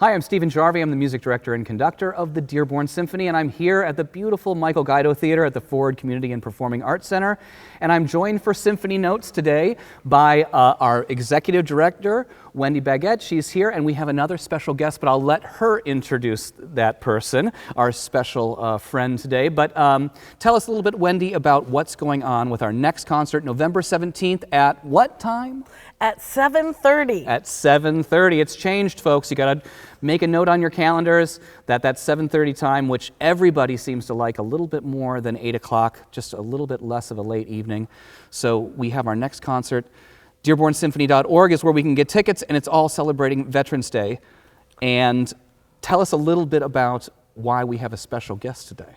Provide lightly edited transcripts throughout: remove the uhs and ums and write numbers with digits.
Hi, I'm Stephen Jarvie. I'm the music director and conductor of the Dearborn Symphony, and I'm here at the beautiful Michael Guido Theater at the Ford Community and Performing Arts Center. And I'm joined for Symphony Notes today by our executive director, Wendy Baguette. She's here, and we have another special guest, but I'll let her introduce that person, our special friend today. But tell us a little bit, Wendy, about what's going on with our next concert, November 17th at what time? At 7:30. At 7:30. It's changed, folks. You got to make a note on your calendars that 7:30 time, which everybody seems to like a little bit more than 8 o'clock, just a little bit less of a late evening. So we have our next concert. DearbornSymphony.org is where we can get tickets, and it's all celebrating Veterans Day. And tell us a little bit about why we have a special guest today.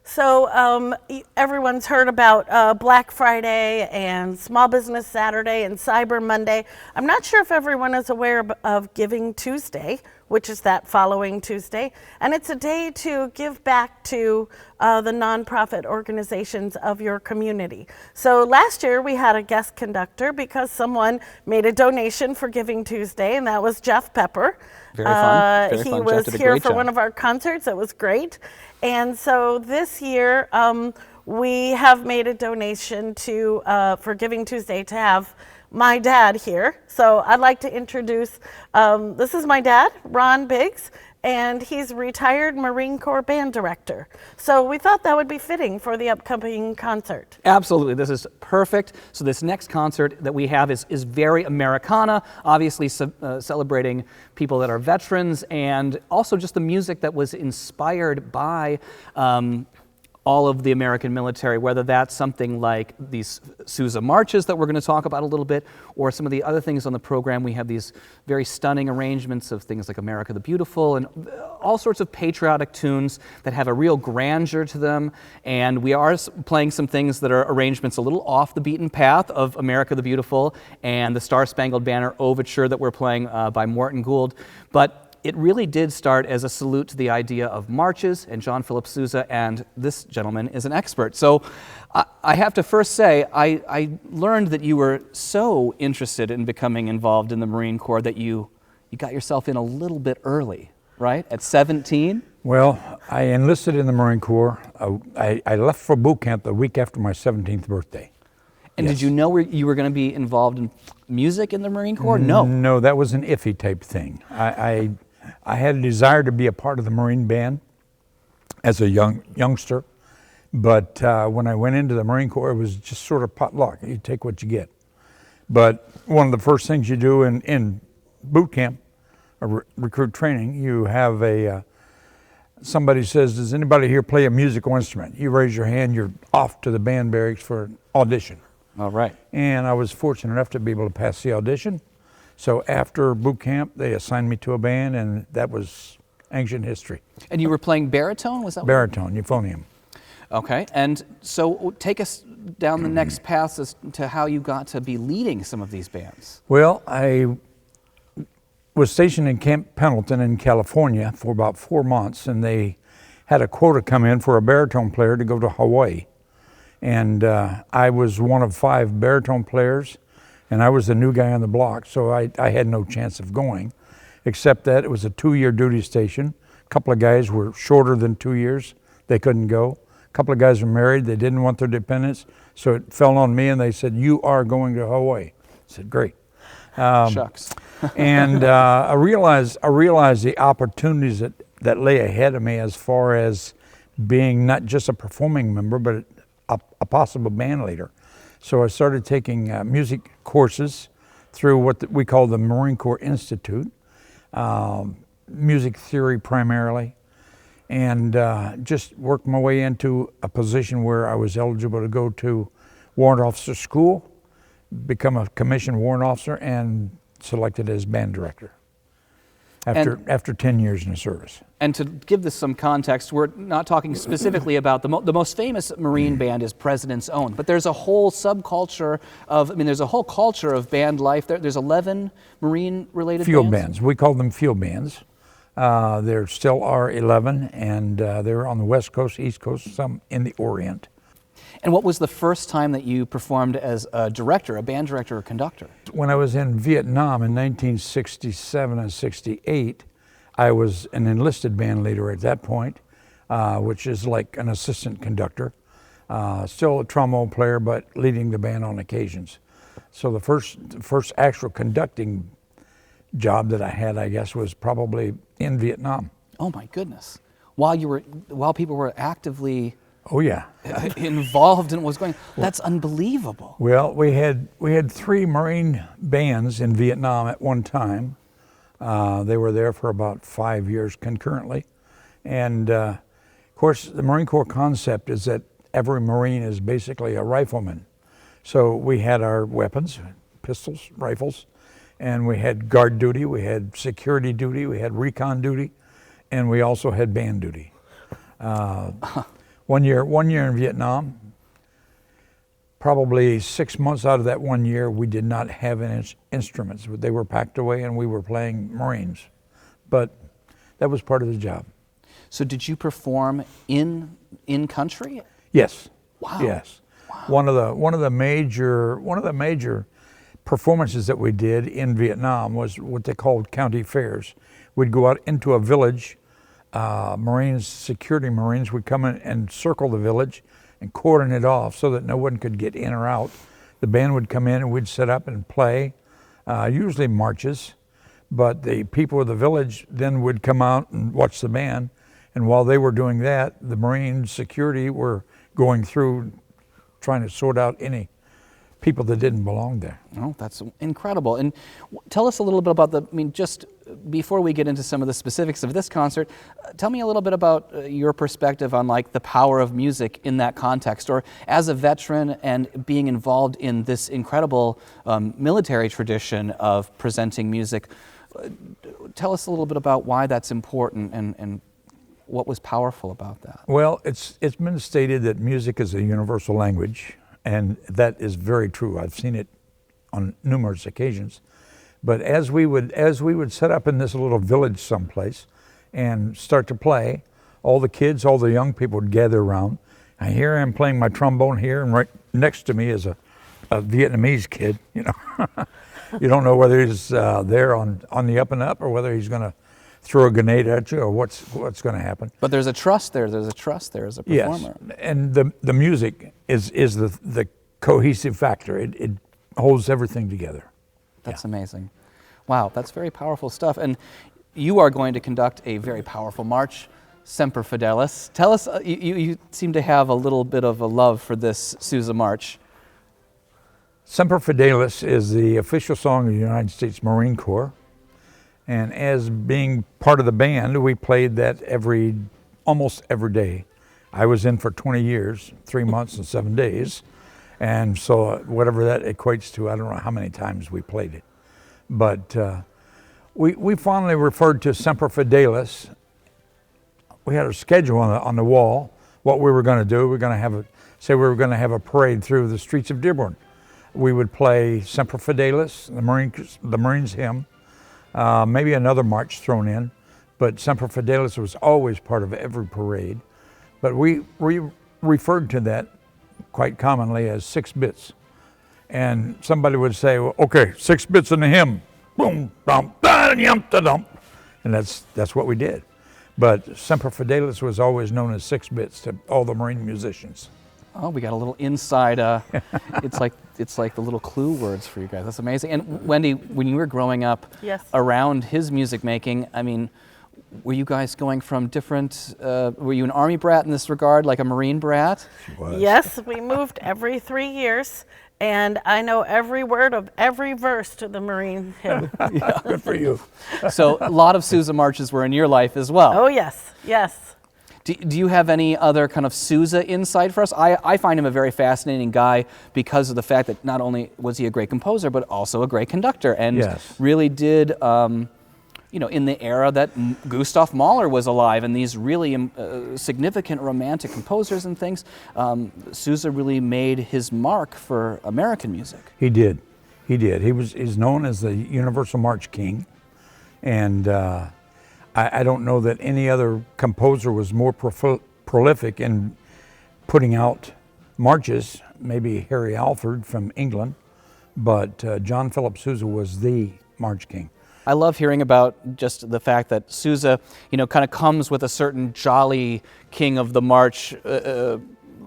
So everyone's heard about Black Friday and Small Business Saturday and Cyber Monday. I'm not sure if everyone is aware of Giving Tuesday, which is that following Tuesday. And it's a day to give back to the nonprofit organizations of your community. So last year we had a guest conductor because someone made a donation for Giving Tuesday, and that was Jeff Pepper. Very fun. Very he fun. was Jeff did a here great for job. one of our concerts. It was great. And so this year, we have made a donation to for Giving Tuesday to have my dad here. So I'd like to introduce, this is my dad, Ron Biggs, and he's a retired Marine Corps band director. So we thought that would be fitting for the upcoming concert. Absolutely, this is perfect. So this next concert that we have is very Americana, obviously celebrating people that are veterans, and also just the music that was inspired by all of the American military, whether that's something like these Sousa marches that we're going to talk about a little bit, or some of the other things on the program. We have these very stunning arrangements of things like America the Beautiful and all sorts of patriotic tunes that have a real grandeur to them. And we are playing some things that are arrangements a little off the beaten path of America the Beautiful and the Star-Spangled Banner Overture that we're playing by Morton Gould. But it really did start as a salute to the idea of marches, and John Philip Sousa, and this gentleman is an expert. So I have to first say, I learned that you were so interested in becoming involved in the Marine Corps that you got yourself in a little bit early, right? At 17? Well, I enlisted in the Marine Corps. I left for boot camp the week after my 17th birthday. And Yes. did you know you were going to be involved in music in the Marine Corps? No. No, that was an iffy type thing. I had a desire to be a part of the Marine Band as a youngster, but when I went into the Marine Corps, it was just sort of potluck. You take what you get. But one of the first things you do in boot camp, or recruit training, you have somebody says, does anybody here play a musical instrument? You raise your hand, you're off to the band barracks for an audition. All right. And I was fortunate enough to be able to pass the audition. So after boot camp, they assigned me to a band, and that was ancient history. And you were playing baritone? Was that Baritone, euphonium. Okay, and so take us down the next path as to how you got to be leading some of these bands. Well, I was stationed in Camp Pendleton in California for about 4 months, and they had a quota come in for a baritone player to go to Hawaii. And I was one of 5 baritone players, and I was the new guy on the block, so I had no chance of going, except that it was a 2-year duty station. A couple of guys were shorter than 2 years. They couldn't go. A couple of guys were married. They didn't want their dependents, so it fell on me, and they said, you are going to Hawaii. I said, great. Shucks. And I realized the opportunities that lay ahead of me as far as being not just a performing member, but a possible band leader. So I started taking music courses through what we call the Marine Corps Institute, music theory primarily, and just worked my way into a position where I was eligible to go to warrant officer school, become a commissioned warrant officer, and selected as band director after 10 years in the service. And to give this some context, we're not talking specifically about the most famous Marine band is President's Own, but there's a whole subculture there's a whole culture of band life. There's 11 Marine-related Field bands. We call them field bands. There still are 11, and they're on the West Coast, East Coast, some in the Orient. And what was the first time that you performed as a director, a band director or conductor? When I was in Vietnam in 1967 and 68, I was an enlisted band leader at that point, which is like an assistant conductor. Still a trombone player, but leading the band on occasions. So the first actual conducting job that I had, I guess, was probably in Vietnam. Oh my goodness! While people were actively Oh yeah. involved in what was going, that's unbelievable. Well, we had 3 Marine bands in Vietnam at one time. They were there for about 5 years concurrently, and of course, the Marine Corps concept is that every Marine is basically a rifleman. So we had our weapons, pistols, rifles, and we had guard duty, we had security duty, we had recon duty, and we also had band duty. One year in Vietnam, probably 6 months out of that 1 year, we did not have any instruments. They were packed away and we were playing Marines. But that was part of the job. So did you perform in country? Yes. Wow. Yes. Wow. One of the major performances that we did in Vietnam was what they called county fairs. We'd go out into a village. Marines, security Marines would come in and circle the village and cordon it off so that no one could get in or out. The band would come in and we'd set up and play, usually marches, but the people of the village then would come out and watch the band. And while they were doing that, the Marine security were going through trying to sort out any people that didn't belong there. Oh, that's incredible. And tell us a little bit about just before we get into some of the specifics of this concert, tell me a little bit about your perspective on like the power of music in that context, or as a veteran and being involved in this incredible military tradition of presenting music. Tell us a little bit about why that's important and what was powerful about that. Well, it's been stated that music is a universal language, and that is very true. I've seen it on numerous occasions. But as we would set up in this little village someplace and start to play, all the kids, all the young people would gather around. And here I am playing my trombone here, and right next to me is a Vietnamese kid. You know, you don't know whether he's there on the up and up or whether he's going to throw a grenade at you or what's going to happen. But there's a trust there. There's a trust there as a performer. Yes, and the music is the cohesive factor. It holds everything together. That's amazing. Wow, that's very powerful stuff. And you are going to conduct a very powerful march, Semper Fidelis. Tell us, you seem to have a little bit of a love for this Sousa march. Semper Fidelis is the official song of the United States Marine Corps. And as being part of the band, we played that almost every day. I was in for 20 years, 3 months and 7 days. And so whatever that equates to, I don't know how many times we played it. But we fondly referred to Semper Fidelis. We had a schedule on the wall, what we were going to do. We were going to have a parade through the streets of Dearborn. We would play Semper Fidelis, the Marines hymn, maybe another march thrown in, but Semper Fidelis was always part of every parade. But we referred to that quite commonly as 6 bits. And somebody would say, well, okay, 6 bits in the hymn. Boom, bum, da, yum, da, dum. And that's what we did. But Semper Fidelis was always known as 6 bits to all the Marine musicians. Oh, we got a little inside, it's like the little clue words for you guys. That's amazing. And Wendy, when you were growing up around his music making, I mean, were you guys going from different, were you an Army brat in this regard, like a Marine brat? She was. Yes, we moved every 3 years, and I know every word of every verse to the Marine hymn. Yeah, good for you. So a lot of Sousa marches were in your life as well. Oh, yes, yes. Do you have any other kind of Sousa insight for us? I find him a very fascinating guy because of the fact that not only was he a great composer, but also a great conductor, and really did, in the era that Gustav Mahler was alive and these really significant romantic composers and things, Sousa really made his mark for American music. He did. He's known as the Universal March King, and I don't know that any other composer was more prolific in putting out marches, maybe Harry Alford from England, but John Philip Sousa was the March King. I love hearing about just the fact that Sousa, you know, kind of comes with a certain jolly King of the March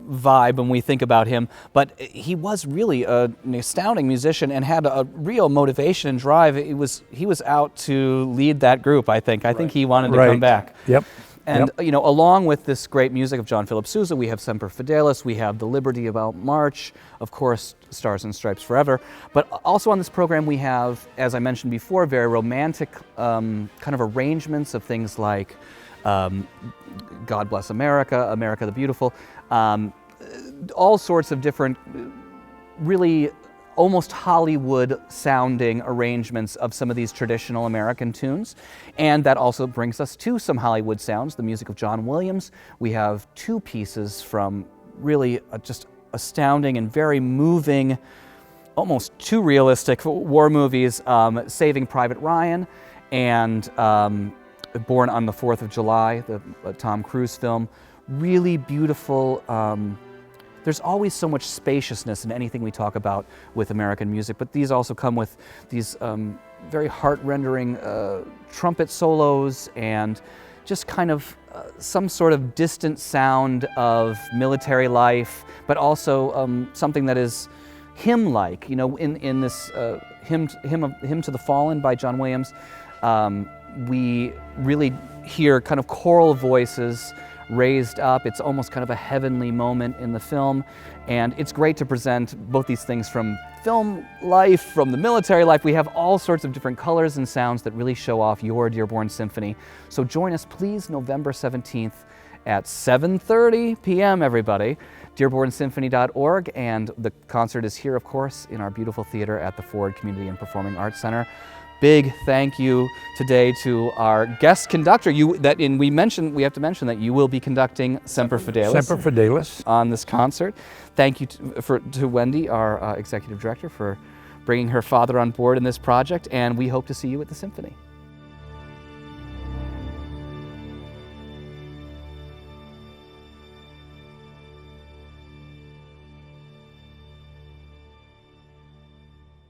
vibe when we think about him, but he was really an astounding musician and had a real motivation and drive. He was out to lead that group, I think. I think he wanted to come back. Yep. And, you know, along with this great music of John Philip Sousa, we have Semper Fidelis, we have The Liberty About March, of course, Stars and Stripes Forever. But also on this program we have, as I mentioned before, very romantic kind of arrangements of things like God Bless America, America the Beautiful, all sorts of different, really almost Hollywood-sounding arrangements of some of these traditional American tunes. And that also brings us to some Hollywood sounds, the music of John Williams. We have two pieces from really just astounding and very moving, almost too realistic war movies, Saving Private Ryan and Born on the 4th of July, the Tom Cruise film. Really beautiful. There's always so much spaciousness in anything we talk about with American music, but these also come with these very heart-rendering trumpet solos and just kind of some sort of distant sound of military life, but also something that is hymn-like. You know, in this hymn to the Fallen by John Williams, we really hear kind of choral voices raised up. It's almost kind of a heavenly moment in the film, and it's great to present both these things from film life, from the military life. We have all sorts of different colors and sounds that really show off your Dearborn Symphony. So join us, please, November 17th at 7:30 p.m., everybody. DearbornSymphony.org, and the concert is here, of course, in our beautiful theater at the Ford Community and Performing Arts Center. Big thank you today to our guest conductor. We have to mention that you will be conducting Semper Fidelis. Semper Fidelis. On this concert. Thank you to Wendy, our executive director, for bringing her father on board in this project, and we hope to see you at the Symphony.